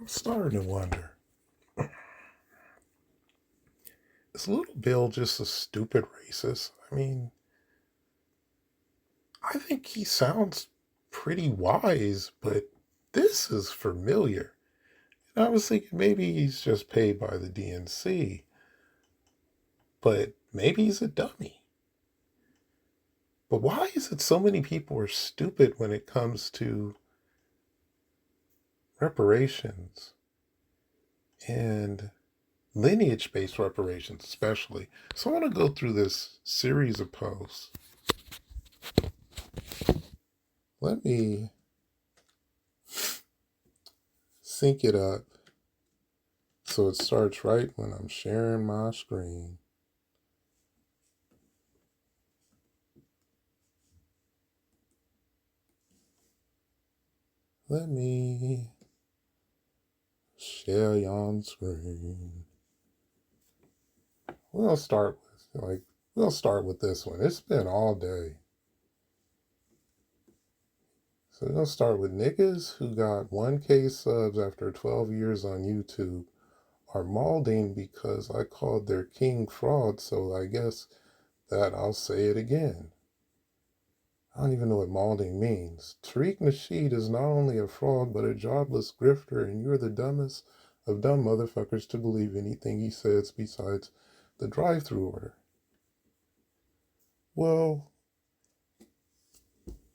I'm starting to wonder, is Little Bill just a stupid racist? I mean, I think he sounds pretty wise, but this is familiar. And I was thinking maybe he's just paid by the DNC, but maybe he's a dummy. But why is it so many people are stupid when it comes to reparations and lineage based reparations, especially? So I want to go through this series of posts. Let me sync it up so it starts right when I'm sharing my screen. Let me share yon screen. We'll start with this one. It's been all day. So we're gonna start with niggas who got 1K subs after 12 years on YouTube are mauling because I called their king fraud, so I guess that I'll say it again. I don't even know what mauling means. Tariq Nasheed is not only a fraud, but a jobless grifter, and you're the dumbest of dumb motherfuckers to believe anything he says besides the drive-through order. Well,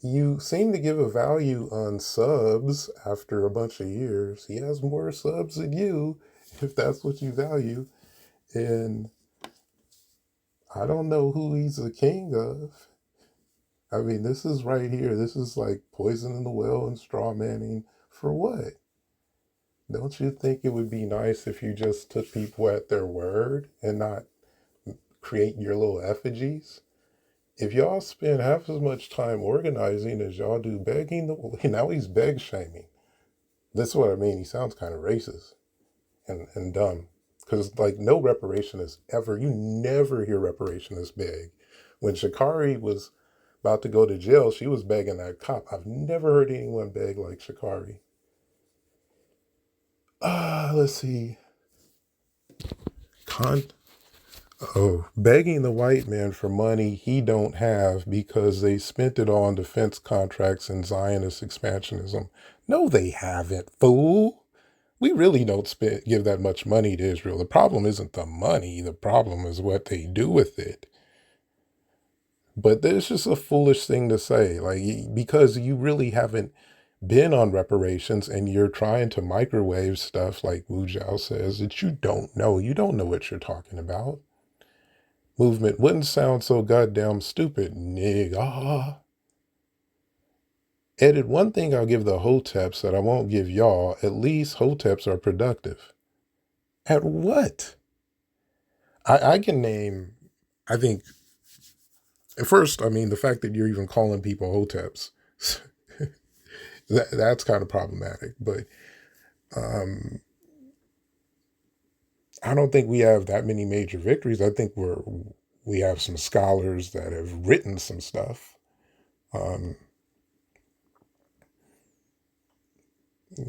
you seem to give a value on subs after a bunch of years. He has more subs than you, if that's what you value. And I don't know who he's the king of. I mean, this is right here. This is like poisoning the well and straw manning for what? Don't you think it would be nice if you just took people at their word and not create your little effigies? If y'all spend half as much time organizing as y'all do begging, now he's beg shaming. That's what I mean. He sounds kind of racist and dumb. Because, like, no reparationist ever, you never hear reparationists beg. When Sha'Carri was about to go to jail, she was begging that cop. I've never heard anyone beg like Sha'Carri. Let's see. Begging the white man for money he don't have because they spent it on defense contracts and Zionist expansionism. No, they haven't, fool. We really don't give that much money to Israel. The problem isn't the money. The problem is what they do with it. But it's just a foolish thing to say, like, because you really haven't been on reparations and you're trying to microwave stuff like Wu Jiao says that you don't know. You don't know what you're talking about. Movement wouldn't sound so goddamn stupid, nigga. Edit, one thing I'll give the hoteps that I won't give y'all, at least hoteps are productive. At what? I can name, I think, at first, I mean, the fact that you're even calling people hoteps, that's kind of problematic. But I don't think we have that many major victories. I think we have some scholars that have written some stuff.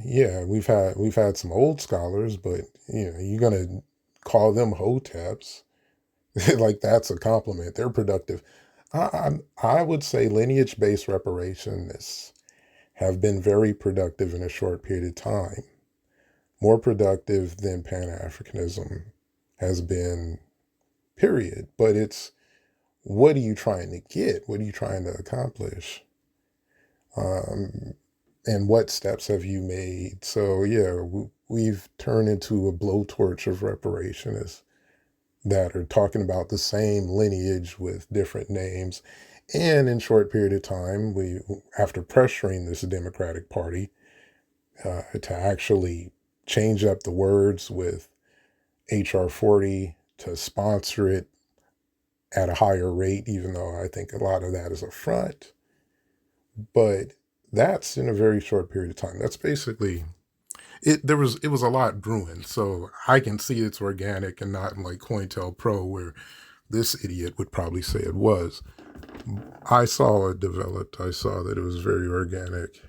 Yeah, we've had some old scholars, but you're gonna call them hoteps like that's a compliment. They're productive. I would say lineage-based reparations have been very productive in a short period of time. More productive than Pan-Africanism has been, period. But it's, what are you trying to get? What are you trying to accomplish? And what steps have you made? So yeah, we've turned into a blowtorch of reparationists that are talking about the same lineage with different names. And in short period of time, after pressuring this Democratic Party to actually change up the words with HR 40 to sponsor it at a higher rate, even though I think a lot of that is a front. But that's in a very short period of time. That's basically it. It was a lot brewing, so I can see it's organic and not like COINTELPRO where this idiot would probably say it was. I saw it developed. I saw that it was very organic.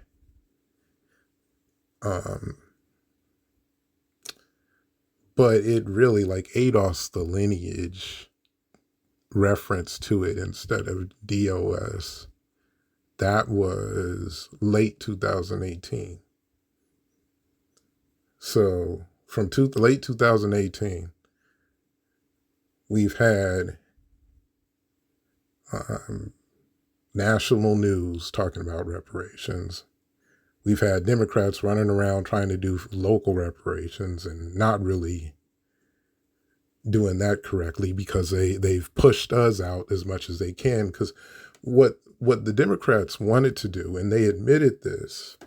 but it really, like ADOS, the lineage reference to it instead of DOS, that was late 2018. So from late 2018, we've had national news talking about reparations. We've had Democrats running around trying to do local reparations and not really doing that correctly because they've pushed us out as much as they can. Because what the Democrats wanted to do, and they admitted this,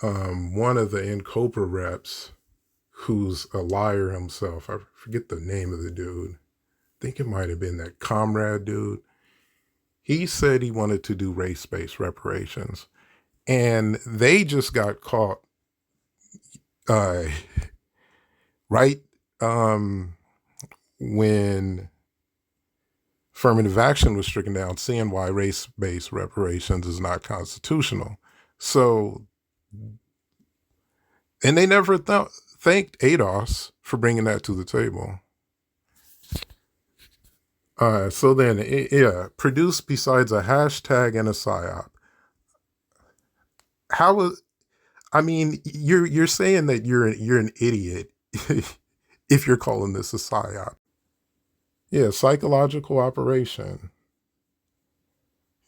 one of the NCOPA reps, who's a liar himself, I forget the name of the dude, I think it might have been that comrade dude, he said he wanted to do race-based reparations. And they just got caught right when affirmative action was stricken down, seeing why race-based reparations is not constitutional. So, and they never thanked ADOS for bringing that to the table. So then, produced besides a hashtag and a psyop. I mean, you're saying that you're an idiot if you're calling this a psyop. Yeah, psychological operation.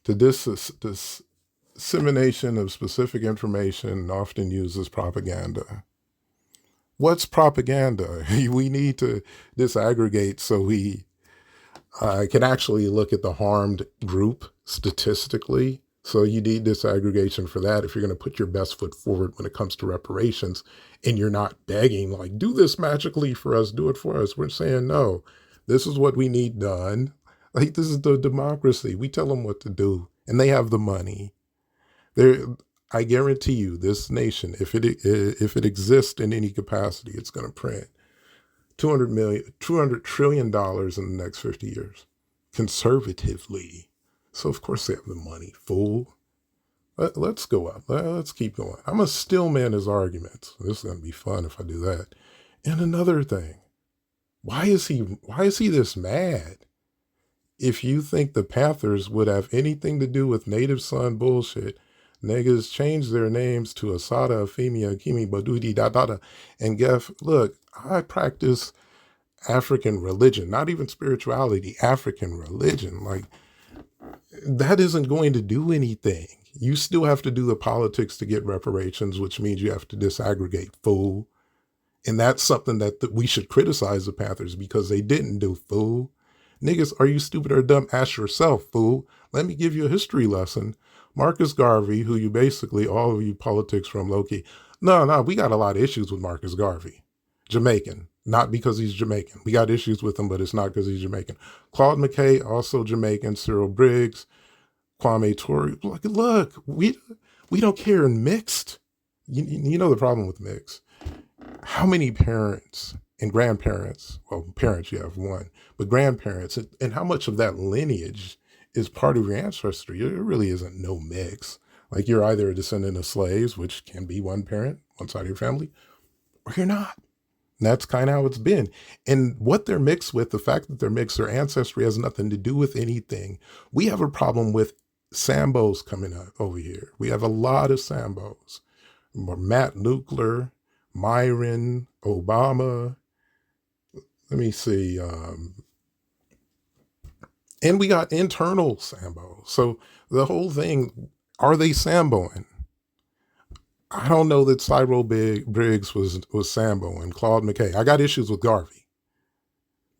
The dissemination of specific information often used as propaganda. What's propaganda? We need to disaggregate so we can actually look at the harmed group statistically. So you need disaggregation for that if you're going to put your best foot forward when it comes to reparations, and you're not begging, like, do this magically for us, do it for us. We're saying, no, this is what we need done. Like, this is the democracy. We tell them what to do, and they have the money. I guarantee you, this nation, if it exists in any capacity, it's going to print $200 trillion in the next 50 years, conservatively. So of course they have the money, fool. Let's go up. Let's keep going. I'm gonna still man his arguments. This is gonna be fun if I do that. And another thing, why is he this mad? If you think the Panthers would have anything to do with native son bullshit, niggas change their names to Asada, Afemia, Kimi, Badudi, Dadada, and Gef. Look, I practice African religion, not even spirituality, African religion. Like, that isn't going to do anything. You still have to do the politics to get reparations, which means you have to disaggregate, fool. And that's something that we should criticize the Panthers because they didn't do, fool. Niggas, are you stupid or dumb? Ask yourself, fool. Let me give you a history lesson. Marcus Garvey, who you basically, all of you politics from Loki. No, we got a lot of issues with Marcus Garvey. Jamaican. Not because he's Jamaican. We got issues with him, but it's not because he's Jamaican. Claude McKay, also Jamaican. Cyril Briggs, Kwame Ture. Look, we don't care in mixed. You know the problem with mixed. How many parents and grandparents, well, parents you have one, but grandparents, and how much of that lineage is part of your ancestry? There really isn't no mix. Like, you're either a descendant of slaves, which can be one parent, one side of your family, or you're not. And that's kind of how it's been. And what they're mixed with, the fact that they're mixed, their ancestry has nothing to do with anything. We have a problem with Sambos coming up over here. We have a lot of Sambos. Matt Nuclear, Myron, Obama. Let me see. And we got internal Sambo. So the whole thing, are they Samboing? I don't know that Cyril Briggs was Sambo and Claude McKay. I got issues with Garvey,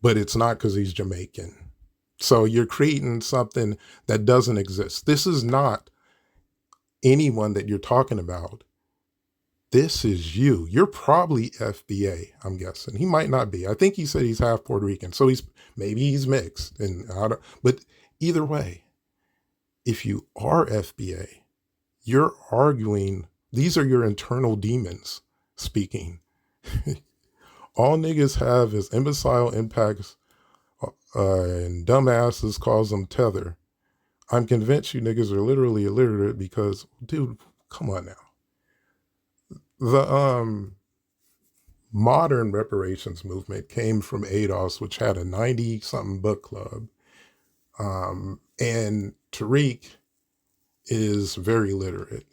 but it's not because he's Jamaican. So you're creating something that doesn't exist. This is not anyone that you're talking about. This is you. You're probably FBA, I'm guessing. He might not be. I think he said he's half Puerto Rican. So maybe he's mixed. But either way, if you are FBA, you're arguing. These are your internal demons speaking. All niggas have is imbecile impacts, and dumbasses calls them tether. I'm convinced you niggas are literally illiterate because, dude, come on now. modern reparations movement came from ADOS, which had a 90-something book club. And Tariq is very literate.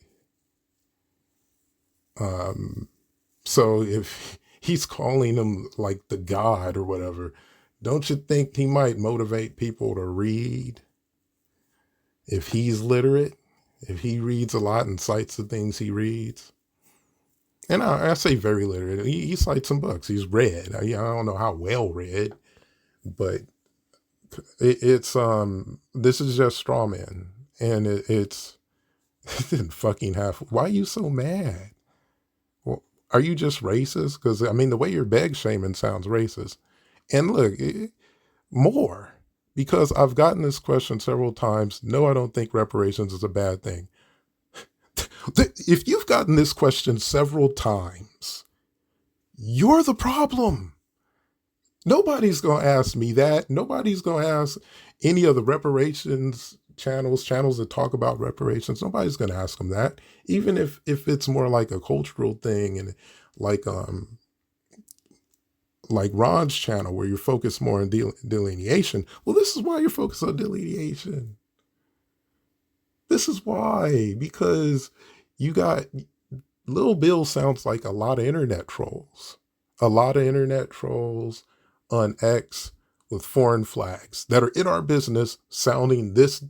So if he's calling him like the god or whatever, don't you think he might motivate people to read? If he's literate, if he reads a lot and cites the things he reads. And I say very literate. He cites some books. He's read. I don't know how well read, but it's this is just straw man, and it's fucking half. Why are you so mad? Well, are you just racist? Because I mean, the way you're beg shaming sounds racist. And look, more, because I've gotten this question several times. No, I don't think reparations is a bad thing. If you've gotten this question several times, you're the problem. Nobody's going to ask me that. Nobody's going to ask any of the reparations channels that talk about reparations. Nobody's going to ask them that, even if it's more like a cultural thing, and like Ron's channel where you're focused more on delineation. Well, this is why you're focused on delineation. This is why, because you got Lil Bill sounds like a lot of internet trolls. A lot of internet trolls on X with foreign flags that are in our business sounding this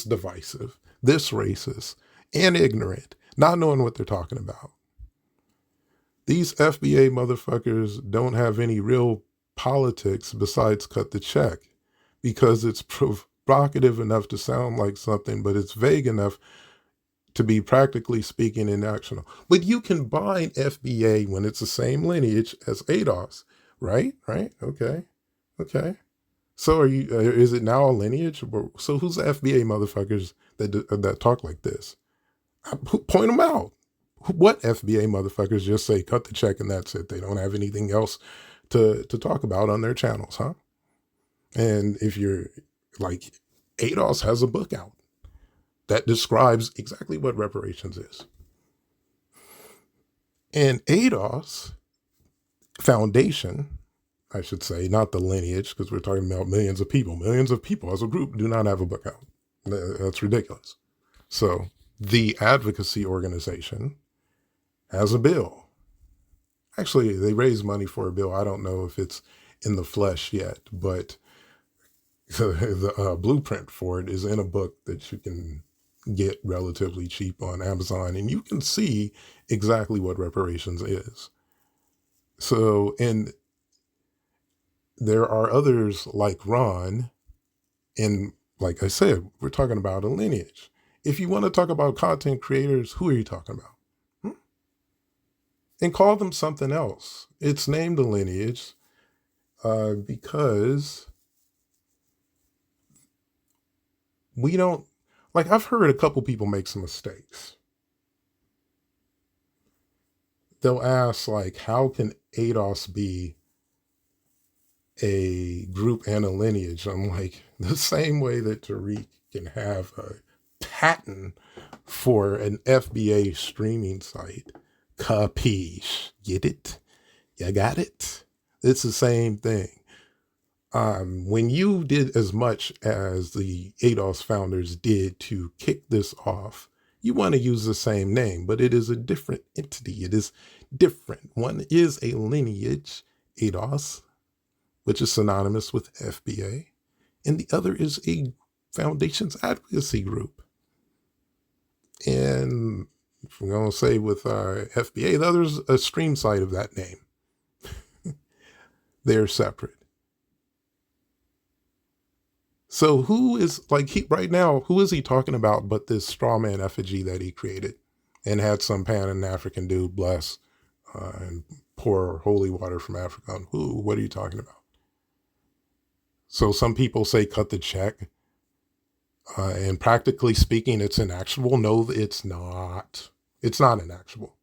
divisive, this racist, and ignorant, not knowing what they're talking about. These FBA motherfuckers don't have any real politics besides cut the check, because it's provocative enough to sound like something, but it's vague enough to be practically speaking inactional. But you can bind FBA when it's the same lineage as ADOS, right? Right? Okay. So is it now a lineage? So who's the FBA motherfuckers that talk like this? Point them out. What FBA motherfuckers just say cut the check and that's it? They don't have anything else to talk about on their channels, huh? And if you're like, ADOS has a book out that describes exactly what reparations is. And ADOS Foundation, I should say, not the lineage, because we're talking about millions of people. Millions of people as a group do not have a book out. That's ridiculous. So the advocacy organization has a bill. Actually, they raised money for a bill. I don't know if it's in the flesh yet, but the blueprint for it is in a book that you can get relatively cheap on Amazon, and you can see exactly what reparations is. So, and there are others like Ron, and like I said, we're talking about a lineage. If you want to talk about content creators, who are you talking about? And call them something else. It's named a lineage because we don't, like, I've heard a couple people make some mistakes. They'll ask, like, how can ADOS be a group and a lineage? I'm like, the same way that Tariq can have a patent for an FBA streaming site. Capiche? Get it? You got it? It's the same thing. When you did as much as the ADOS founders did to kick this off, you want to use the same name, but it is a different entity. It is different. One is a lineage, ADOS, which is synonymous with FBA, and the other is a foundation's advocacy group. And if we're going to say with FBA, the other's a stream side of that name. They're separate. So who is, like, right now, who is he talking about but this straw man effigy that he created and had some Pan-African dude bless and pour holy water from Africa on? What are you talking about? So some people say cut the check. And practically speaking, it's inactual. No, it's not. It's not inactual.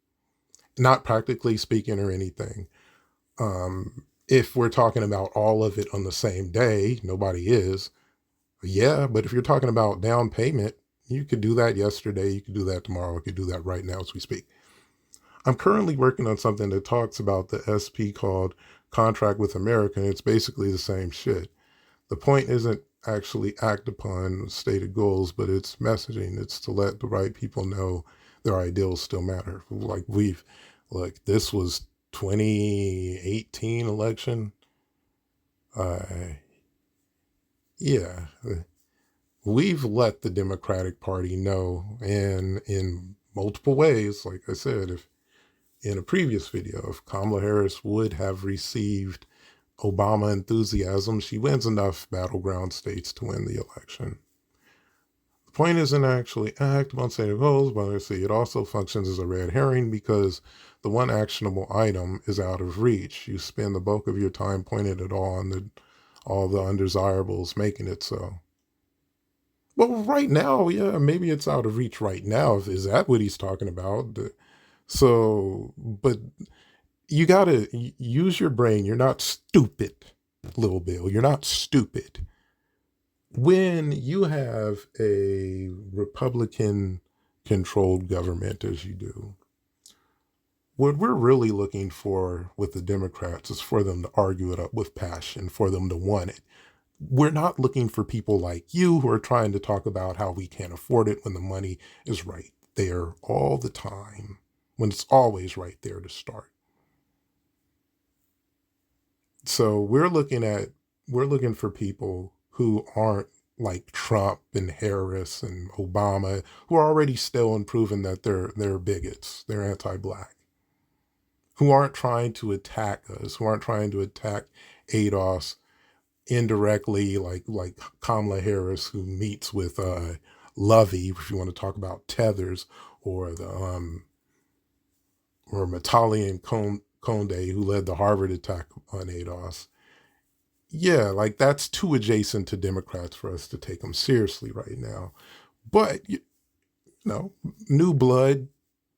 Not practically speaking or anything. If we're talking about all of it on the same day, nobody is. Yeah, but if you're talking about down payment, you could do that yesterday. You could do that tomorrow. You could do that right now as we speak. I'm currently working on something that talks about the SP called Contract with America, and it's basically the same shit. The point isn't actually act upon stated goals, but it's messaging. It's to let the right people know their ideals still matter. Like this was 2018 election. Uh, yeah, we've let the Democratic Party know, and in multiple ways, like I said, if in a previous video, if Kamala Harris would have received Obama enthusiasm, she wins enough battleground states to win the election. The point isn't actually act on stated goals, but I see it also functions as a red herring because the one actionable item is out of reach. You spend the bulk of your time pointing it all the undesirables, making it so. Well, right now, yeah, maybe it's out of reach right now. Is that what he's talking about? So, but you gotta use your brain. You're not stupid, little Bill. You're not stupid. When you have a Republican controlled government as you do, what we're really looking for with the Democrats is for them to argue it up with passion, for them to want it. We're not looking for people like you who are trying to talk about how we can't afford it when the money is right there all the time, when it's always right there to start. So we're looking for people who aren't like Trump and Harris and Obama, who are already still and proven that they're bigots, they're anti-black, who aren't trying to attack us, who aren't trying to attack ADOS indirectly, like Kamala Harris, who meets with Lovey, if you want to talk about tethers, or the or Matali Conde, who led the Harvard attack on ADOS. Yeah, like that's too adjacent to Democrats for us to take them seriously right now. But you know, new blood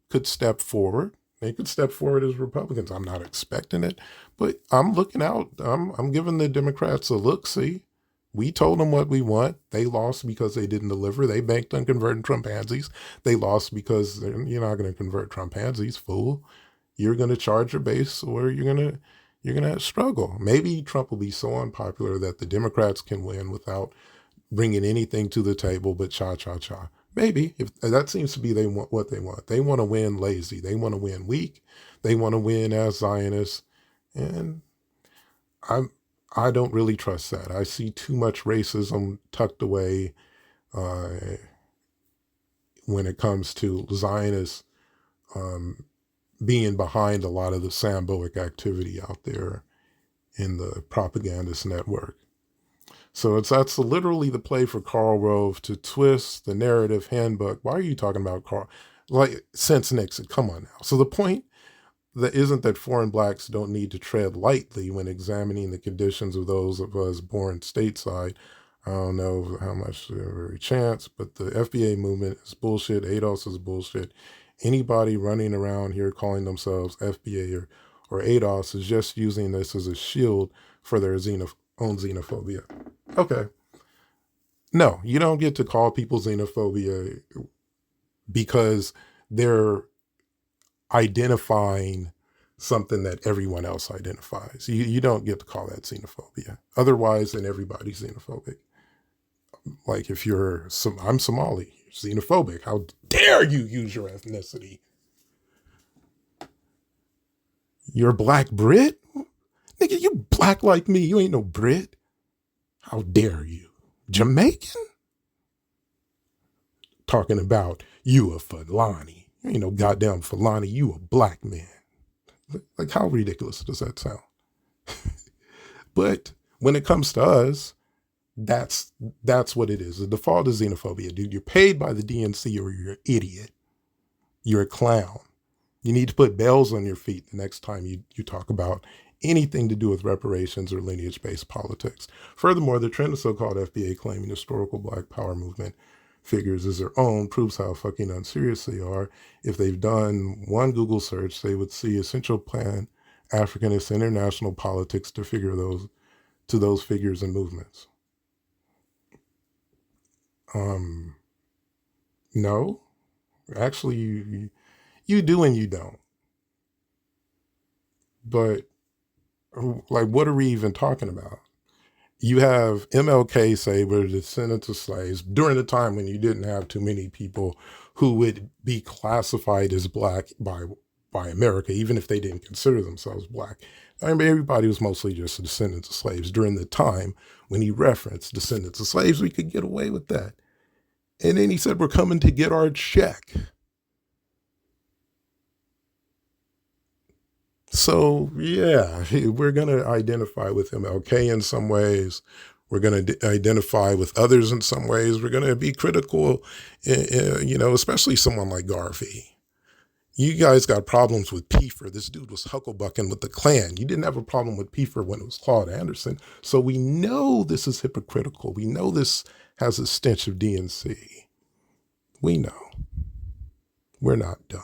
could step forward. They could step forward as Republicans. I'm not expecting it, but I'm looking out. I'm giving the Democrats a look. See, we told them what we want. They lost because they didn't deliver. They banked on converting Trumpansies. They lost because you're not going to convert Trumpansies, fool. You're going to charge your base, or you're gonna struggle. Maybe Trump will be so unpopular that the Democrats can win without bringing anything to the table but cha cha cha. Maybe if that seems to be they want what they want. They want to win lazy. They want to win weak. They want to win as Zionists, and I don't really trust that. I see too much racism tucked away uh, when it comes to Zionists um, being behind a lot of the Samboic activity out there in the propagandist network. So that's literally the play for Karl Rove to twist the narrative handbook. Why are you talking about Karl? Like, since Nixon, come on now. So the point that isn't that foreign blacks don't need to tread lightly when examining the conditions of those of us born stateside. I don't know how much every chance, but the FBA movement is bullshit. ADOS is bullshit. Anybody running around here calling themselves FBA or ADOS is just using this as a shield for their own xenophobia. Okay. No, you don't get to call people xenophobia because they're identifying something that everyone else identifies. You don't get to call that xenophobia. Otherwise, then everybody's xenophobic. Like if I'm Somali, you're xenophobic. How dare you use your ethnicity? You're a black Brit? Nigga, you black like me. You ain't no Brit. How dare you? Jamaican? Talking about you a Fulani. You ain't no goddamn Fulani. You a black man. Like, how ridiculous does that sound? But when it comes to us, that's what it is. The default is xenophobia, dude. You're paid by the DNC or you're an idiot. You're a clown. You need to put bells on your feet the next time you talk about anything to do with reparations or lineage-based politics. Furthermore, the trend of so-called FBA claiming historical black power movement figures as their own proves how fucking unserious they are. If they've done one Google search, they would see essential plan Africanist international politics to those figures and movements. No, actually, you do and you don't. But like, what are we even talking about? You have MLK say we're descendants of slaves during a time when you didn't have too many people who would be classified as black by America, even if they didn't consider themselves black. I mean, everybody was mostly just descendants of slaves. During the time when he referenced descendants of slaves, we could get away with that. And then he said, we're coming to get our check. So, yeah, we're going to identify with MLK in some ways. We're going to identify with others in some ways. We're going to be critical, especially someone like Garvey. You guys got problems with Piefer. This dude was hucklebucking with the Klan. You didn't have a problem with Piefer when it was Claude Anderson. So we know this is hypocritical. We know this has a stench of DNC. We know. We're not dumb.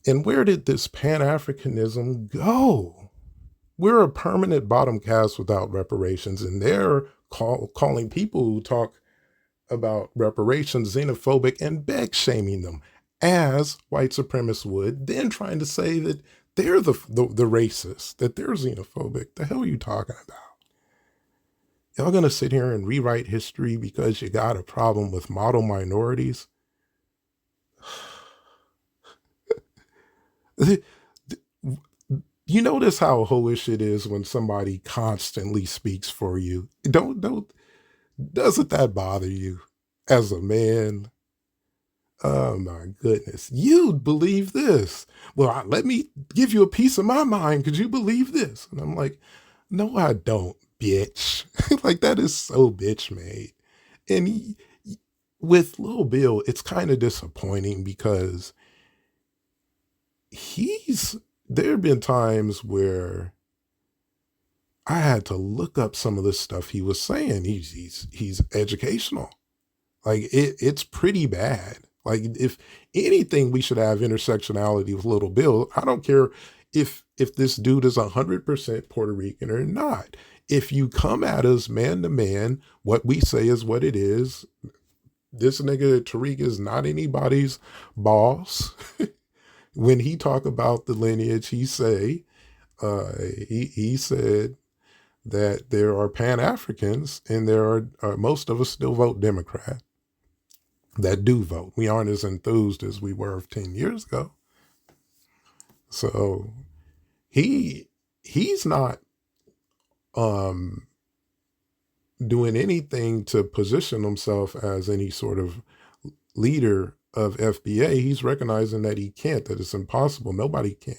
And where did this Pan-Africanism go? We're a permanent bottom caste without reparations, and they're calling people who talk about reparations xenophobic and beg shaming them as white supremacists would, then trying to say that they're the racist, that they're xenophobic. The hell are you talking about? Y'all gonna sit here and rewrite history because you got a problem with model minorities? You notice how hoish it is when somebody constantly speaks for you. Doesn't that bother you as a man? Oh my goodness. You'd believe this. Well, let me give you a piece of my mind. Could you believe this? And I'm like, no, I don't, bitch. Like, that is so bitch made. And with Lil Bill, it's kind of disappointing because there have been times where I had to look up some of the stuff he was saying. He's educational. Like, it's pretty bad. Like, if anything, we should have intersectionality with Little Bill. I don't care if this dude is 100% Puerto Rican or not. If you come at us man to man, what we say is what it is. This nigga Tariq is not anybody's boss. When he talk about the lineage, he said that there are Pan-Africans and there are most of us still vote Democrat that do vote. We aren't as enthused as we were 10 years ago. So he's not doing anything to position himself as any sort of leader of FBA. He's recognizing that he can't, that it's impossible. Nobody can.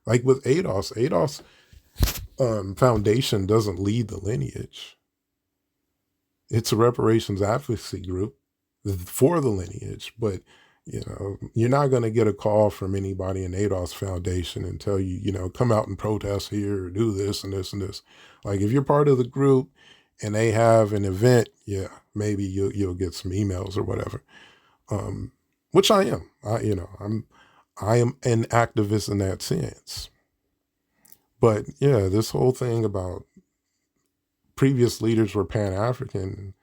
Like with ADOS Foundation doesn't lead the lineage. It's a reparations advocacy group for the lineage, but you're not going to get a call from anybody in ADOS Foundation and tell you, come out and protest here or do this and this and this. Like, if you're part of the group and they have an event, yeah, maybe you'll get some emails or whatever. Which I am. I am an activist in that sense. But yeah, this whole thing about previous leaders were Pan-African,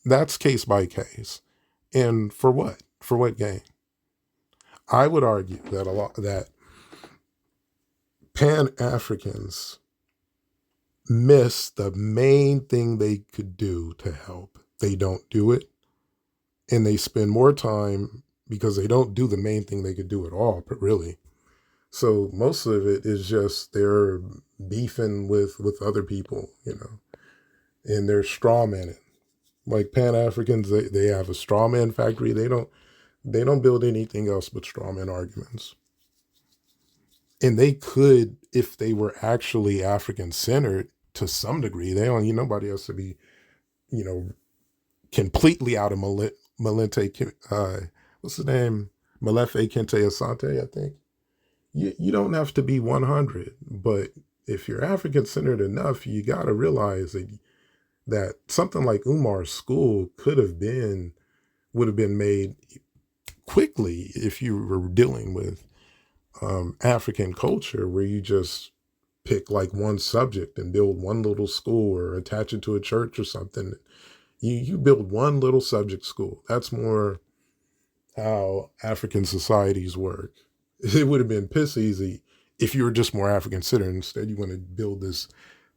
that's case by case. And for what? For what gain? I would argue that Pan-Africans miss the main thing they could do to help. They don't do it. And they spend more time because they don't do the main thing they could do at all, but really. So most of it is just they're beefing with other people, and they're straw manning. Like Pan-Africans, they have a straw man factory. They don't build anything else but straw man arguments. And they could, if they were actually African centered to some degree, nobody has to be, completely out of Malente, what's his name? Malefe Kente Asante, I think. You don't have to be 100, but if you're African centered enough, you got to realize that something like Umar's school would have been made quickly if you were dealing with African culture, where you just pick like one subject and build one little school or attach it to a church or something. You build one little subject school. That's more how African societies work. It would have been piss easy if you were just more African centered. Instead, you want to build this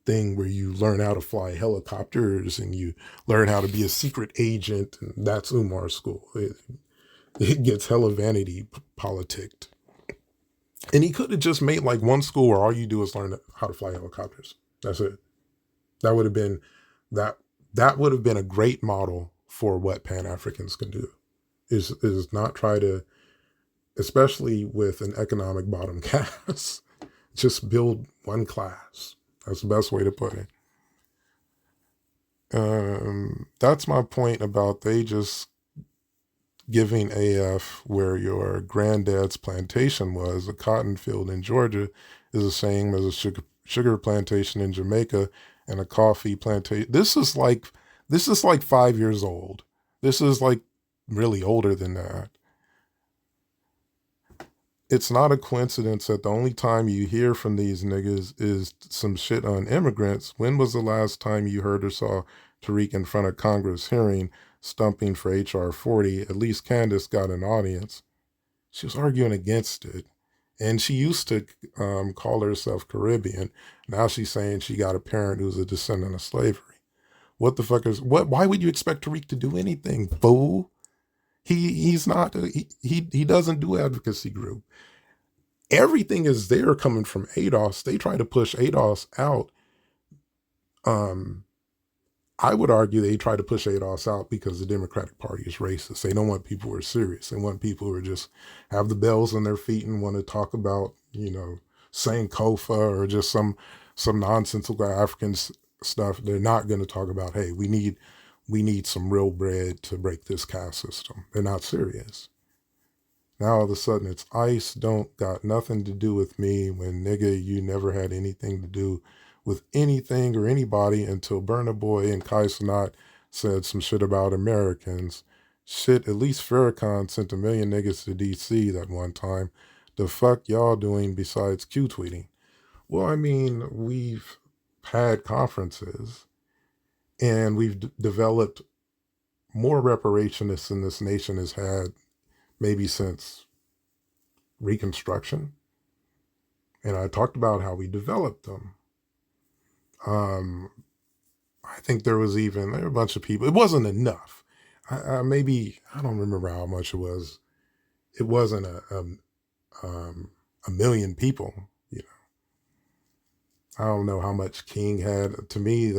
thing where you learn how to fly helicopters and you learn how to be a secret agent. And that's Umar's school. It gets hella vanity politicked. And he could have just made like one school where all you do is learn how to fly helicopters. That's it. That would have been that that would have been a great model for what Pan-Africans can do. Is not try to, especially with an economic bottom class, just build one class. That's the best way to put it. That's my point about they just giving AF where your granddad's plantation was, a cotton field in Georgia, is the same as a sugar plantation in Jamaica and a coffee plantation. This is like 5 years old. This is like really older than that. It's not a coincidence that the only time you hear from these niggas is some shit on immigrants. When was the last time you heard or saw Tariq in front of Congress hearing stumping for HR 40? At least Candace got an audience. She was arguing against it. And she used to call herself Caribbean. Now she's saying she got a parent who's a descendant of slavery. What the fuck is what? Why would you expect Tariq to do anything, fool? He's not. He doesn't do advocacy group. Everything is there coming from ADOS. They try to push ADOS out. Um, I would argue they try to push ADOS out because the Democratic Party is racist. They don't want people who are serious. They want people who are just have the bells on their feet and want to talk about, Sankofa or just some nonsensical African stuff. They're not going to talk about, hey, we need some real bread to break this caste system. They're not serious. Now all of a sudden it's ICE don't got nothing to do with me when nigga you never had anything to do with anything or anybody until Burna Boy and Kai Cenat said some shit about Americans. Shit, at least Farrakhan sent a million niggas to DC that one time. The fuck y'all doing besides Q tweeting? Well, I mean, we've had conferences and we've developed more reparationists than this nation has had maybe since Reconstruction. And I talked about how we developed them. I think there were a bunch of people. It wasn't enough. Maybe, I don't remember how much it was. It wasn't a million people, I don't know how much King had. To me,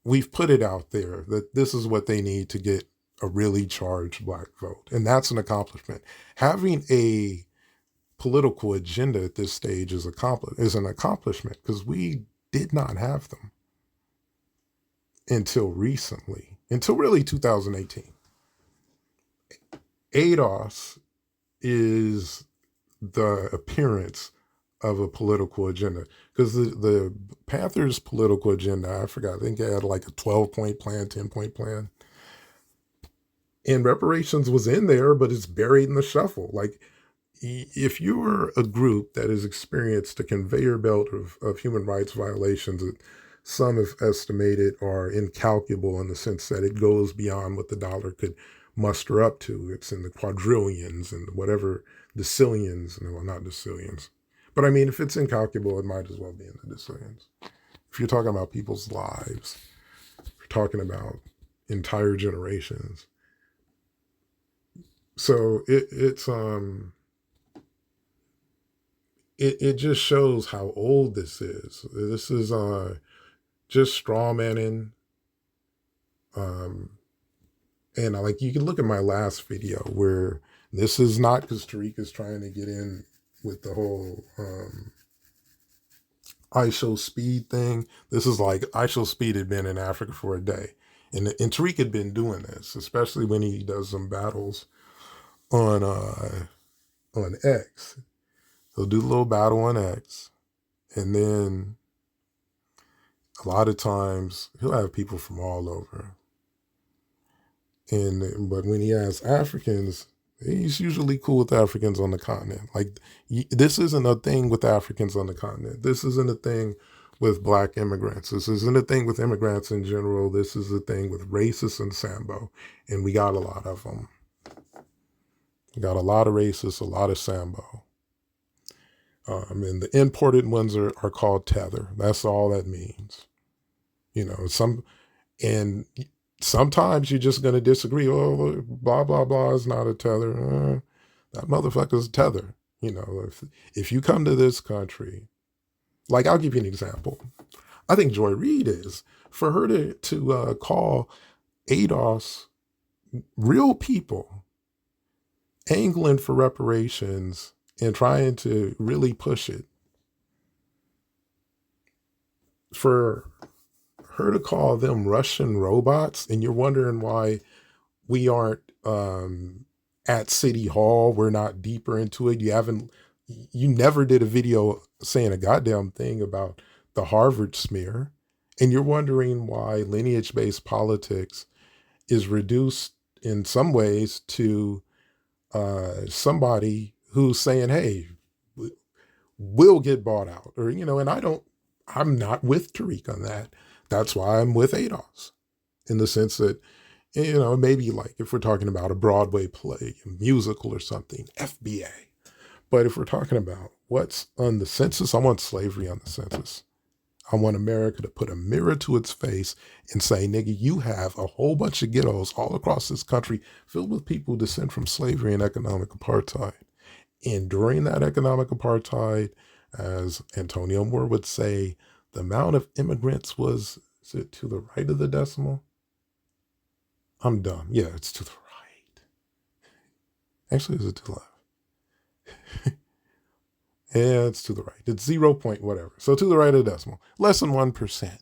we've put it out there that this is what they need to get a really charged black vote. And that's an accomplishment. Having a political agenda at this stage is an accomplishment because we did not have them until recently, until really 2018. ADOS is the appearance of a political agenda because the Panthers' political agenda, I forgot, I think they had like a 12-point plan, 10-point plan. And reparations was in there, but it's buried in the shuffle. Like, if you're a group that has experienced a conveyor belt of human rights violations that some have estimated are incalculable in the sense that it goes beyond what the dollar could muster up to. It's in the quadrillions and whatever, decillions. No, not decillions. But I mean, if it's incalculable, it might as well be in the decillions. If you're talking about people's lives, if you're talking about entire generations. So it just shows how old this is. This is just straw manning. And like you can look at my last video where this is not because Tariq is trying to get in with the whole I Show Speed thing. This is like I Show Speed had been in Africa for a day. And Tariq had been doing this, especially when he does some battles on X. He'll do a little battle on X. And then a lot of times he'll have people from all over. But when he has Africans, he's usually cool with Africans on the continent. Like, this isn't a thing with Africans on the continent. This isn't a thing with black immigrants. This isn't a thing with immigrants in general. This is a thing with racists and Sambo. And we got a lot of them. got a lot of racists, a lot of Sambo. And the imported ones are called tether. That's all that means. You know, and sometimes you're just going to disagree. Oh, blah, blah, blah is not a tether. That motherfucker's a tether. You know, if you come to this country, like I'll give you an example. I think Joy Reid is. For her to call ADOS real people angling for reparations and trying to really push it, for her to call them Russian robots, and you're wondering why we aren't at City Hall, we're not deeper into it. You never did a video saying a goddamn thing about the Harvard smear, and you're wondering why lineage-based politics is reduced in some ways to somebody who's saying, hey, we'll get bought out. Or, you know, and I'm not with Tariq on that. That's why I'm with ADOS, in the sense that, you know, maybe like if we're talking about a Broadway play, a musical or something, FBA. But if we're talking about what's on the census, I want slavery on the census. I want America to put a mirror to its face and say, nigga, you have a whole bunch of ghettos all across this country filled with people who descend from slavery and economic apartheid. And during that economic apartheid, as Antonio Moore would say, the amount of immigrants was, is it to the right of the decimal? I'm dumb. Yeah, it's to the right. Actually, is it to the left? Yeah, it's to the right. It's 0 point whatever. So to the right of the decimal. Less than 1%.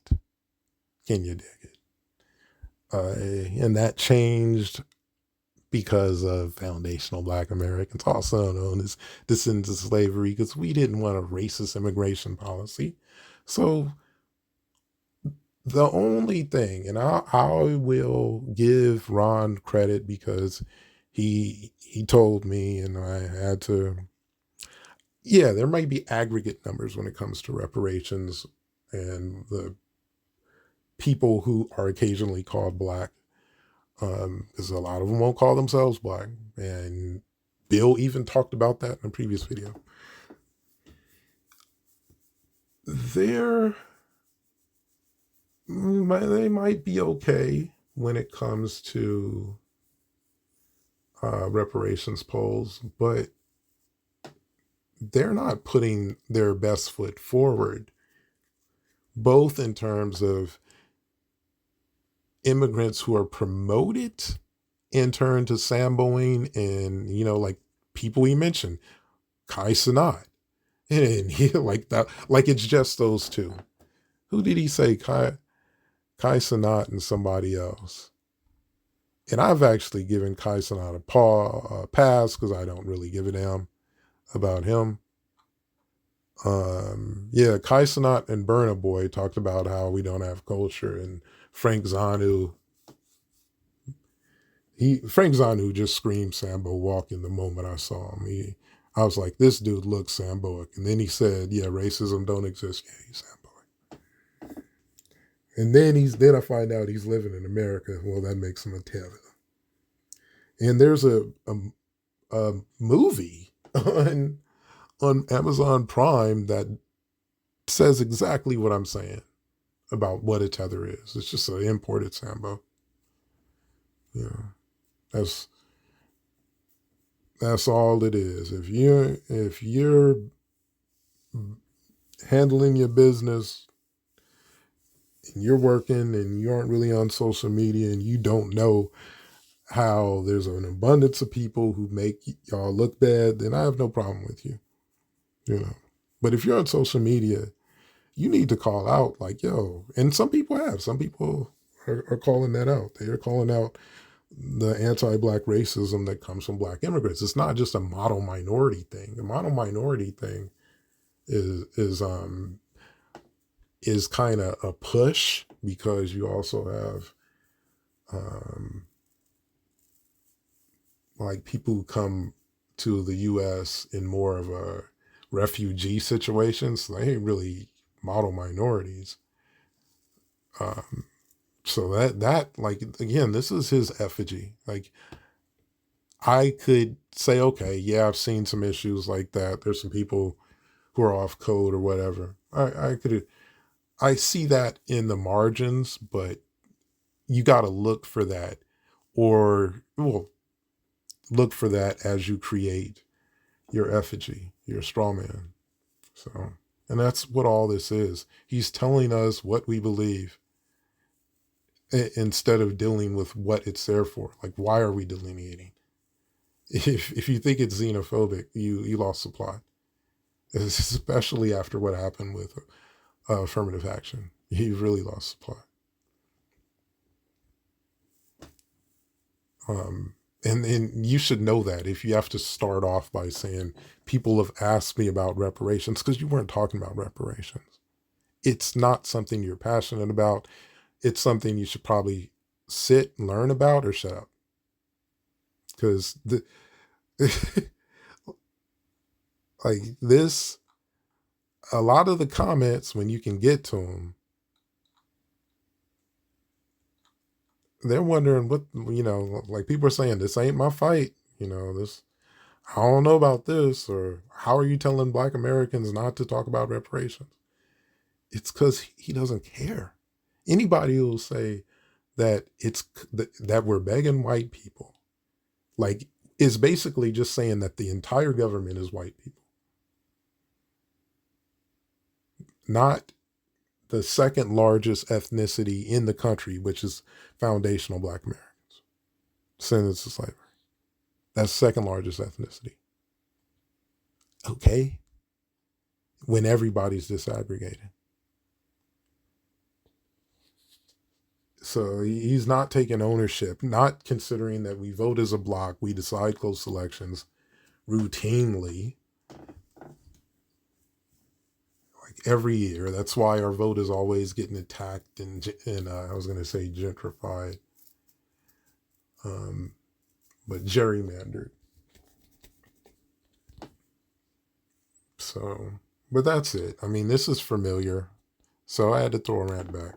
Can you dig it? And that changed because of foundational Black Americans, also known as descendants of slavery, because we didn't want a racist immigration policy. So the only thing, and I will give Ron credit because he told me, and I had to, yeah, there might be aggregate numbers when it comes to reparations and the people who are occasionally called Black, because a lot of them won't call themselves Black. And Bill even talked about that in a previous video. They might be okay when it comes to reparations polls, but they're not putting their best foot forward, both in terms of immigrants who are promoted in turn to Samboing, and, you know, like people he mentioned, Kai Cenat, and he like that, like it's just those two. Who did he say? Kai Cenat and somebody else. And I've actually given Kai Cenat a pass because I don't really give a damn about him. Yeah, Kai Cenat and Burna Boy talked about how we don't have culture, and Frank Zanu just screamed Sambo walking the moment I saw him. I was like, this dude looks Samboic. And then he said, yeah, racism don't exist. Yeah, he's Samboic. And then I find out he's living in America. Well, that makes him a tether. And there's a movie on Amazon Prime that says exactly what I'm saying about what a tether is. It's just an imported Sambo. Yeah, that's all it is. If you're handling your business and you're working and you aren't really on social media and you don't know how there's an abundance of people who make y'all look bad, then I have no problem with you. You know, but if you're on social media, you need to call out like, yo, and some people are calling that out. They are calling out the anti-Black racism that comes from Black immigrants. It's not just a model minority thing. The model minority thing is kind of a push, because you also have like people who come to the U.S. in more of a refugee situation, so they ain't really model minorities. So that like, again, this is his effigy. Like, I could say, okay, yeah, I've seen some issues like that. There's some people who are off code or whatever. I see that in the margins, but you got to look for that, or well, look for that as you create your effigy, your straw man. So, and that's what all this is. He's telling us what we believe instead of dealing with what it's there for. Like, why are we delineating? If you think it's xenophobic, you lost supply, especially after what happened with affirmative action. You really lost supply. Um, and you should know that if you have to start off by saying people have asked me about reparations, because you weren't talking about reparations. It's not something you're passionate about. It's something you should probably sit and learn about or shut up. Because the like this, a lot of the comments, when you can get to them, they're wondering what, like people are saying, this ain't my fight. This, I don't know about this, or how are you telling Black Americans not to talk about reparations? It's because he doesn't care. Anybody who will say that that we're begging white people, like, is basically just saying that the entire government is white people, not the second largest ethnicity in the country, which is foundational Black Americans, sentenced to slavery. That's second largest ethnicity. Okay, when everybody's disaggregated. So he's not taking ownership, not considering that we vote as a block, we decide close elections routinely, like every year. That's why our vote is always getting attacked and I was going to say gentrified, um, but gerrymandered. So, but that's it. I mean, this is familiar, so I had to throw a rant back.